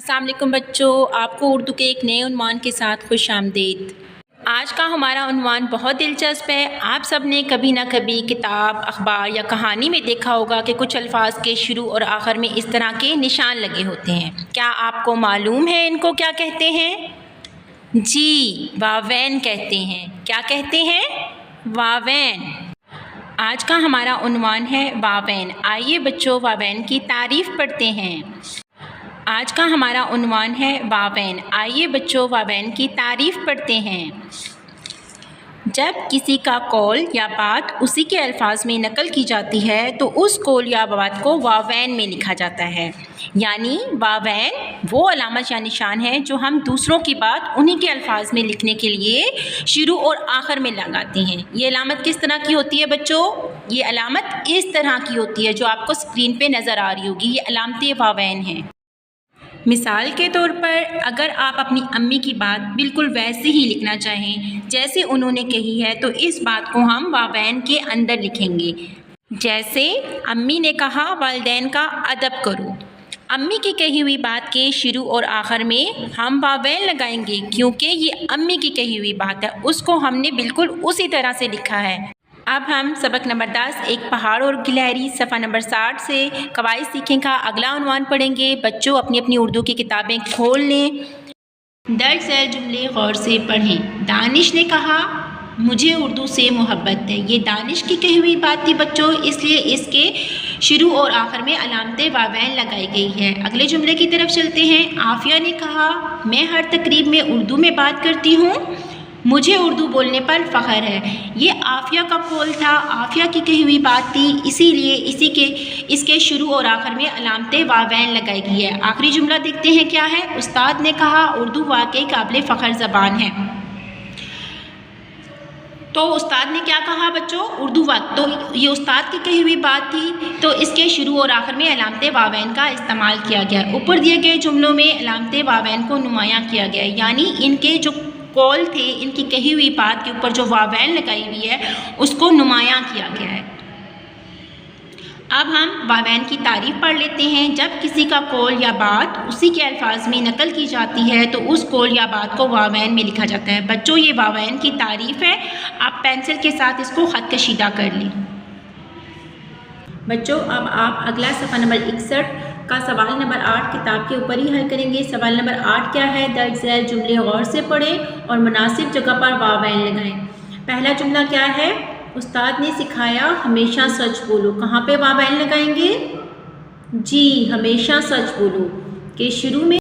अस्सलाम वालेकुम बच्चों, आपको उर्दू के एक नए उन्वान के साथ खुश आमदीद। आज का हमारा उन्वान बहुत दिलचस्प है। आप सब ने कभी ना कभी किताब, अखबार या कहानी में देखा होगा कि कुछ अल्फाज के शुरू और आखिर में इस तरह के निशान लगे होते हैं। क्या आपको मालूम है इनको क्या कहते हैं? जी, वावैन कहते हैं। क्या कहते हैं? वावैन। आज का हमारा उन्वान है वावैन। आइए बच्चों वावैन की तारीफ़ पढ़ते हैं। आज का हमारा उन्वान है वावैन। आइए बच्चों वावैन की तारीफ़ पढ़ते हैं। जब किसी का कौल या बात उसी के अल्फाज में नकल की जाती है तो उस कौल या बात को वावैन में लिखा जाता है। यानी वावैन वो अलामत या निशान है जो हम दूसरों की बात उन्हीं के अल्फाज में लिखने के लिए शुरू और आखिर में लगाते हैं। ये अलामत किस तरह की होती है बच्चों? ये अलामत इस तरह की होती है जो आपको स्क्रीन पे नज़र आ रही होगी। ये अलामत वावैन है। मिसाल के तौर पर अगर आप अपनी अम्मी की बात बिल्कुल वैसे ही लिखना चाहें जैसे उन्होंने कही है तो इस बात को हम वावैन के अंदर लिखेंगे। जैसे अम्मी ने कहा वालिदैन का अदब करो। अम्मी की कही हुई बात के शुरू और आखिर में हम वावैन लगाएंगे क्योंकि ये अम्मी की कही हुई बात है, उसको हमने बिल्कुल उसी तरह से लिखा है। अब हम सबक नंबर 10 एक पहाड़ और गिलहरी सफ़ा नंबर 60 से कवायद सीखें का अगला उन्वान पढ़ेंगे। बच्चों अपनी अपनी उर्दू की किताबें खोल लें। दर्ज झैल जुमले गौर से पढ़ें। दानिश ने कहा मुझे उर्दू से मोहब्बत है। ये दानिश की कही हुई बात थी बच्चों, इसलिए इसके शुरू और आखिर में अलामत वावैन लगाई गई है। अगले जुमले की तरफ चलते हैं। आफिया ने कहा मैं हर तकरीब में उर्दू में बात करती हूँ, मुझे उर्दू बोलने पर फ़ख्र है। ये आफिया का कौल था, आफिया की कही हुई बात थी, इसीलिए इसके शुरू और आखिर में अलामत वावैन लगाई गई है। आखिरी जुमला देखते हैं क्या है। उस्ताद ने कहा उर्दू वाकई काबिल फ़ख्र ज़बान है। तो उस्ताद ने क्या कहा बच्चों? उर्दू तो ये उस्ताद की कही हुई बात थी, तो इसके शुरू और आखिर में अलामत वावैन का इस्तेमाल किया गया। ऊपर दिए गए जुमलों में अलामत वावैन को नुमायाँ किया गया है, यानी इनके जो कौल थे, इनकी कही हुई बात के ऊपर जो वावैन लगाई हुई है उसको नुमायाँ किया गया है। अब हम वावैन की तारीफ़ पढ़ लेते हैं। जब किसी का कौल या बात उसी के अल्फाज में नकल की जाती है तो उस कौल या बात को वावैन में लिखा जाता है। बच्चों ये वावैन की तारीफ़ है, आप पेंसिल के साथ इसको ख़त कशीदा कर लें। बच्चों अब आप अगला सफ़ा नंबर 61 का सवाल नंबर 8 किताब के ऊपर ही हल करेंगे। सवाल नंबर 8 क्या है? दर्ज झैल जुमले गौर से पढ़ें और मुनासिब जगह पर वावैन लगाएं। पहला जुमला क्या है? उस्ताद ने सिखाया हमेशा सच बोलो। कहाँ पे वावैन लगाएंगे? जी, हमेशा सच बोलो के शुरू में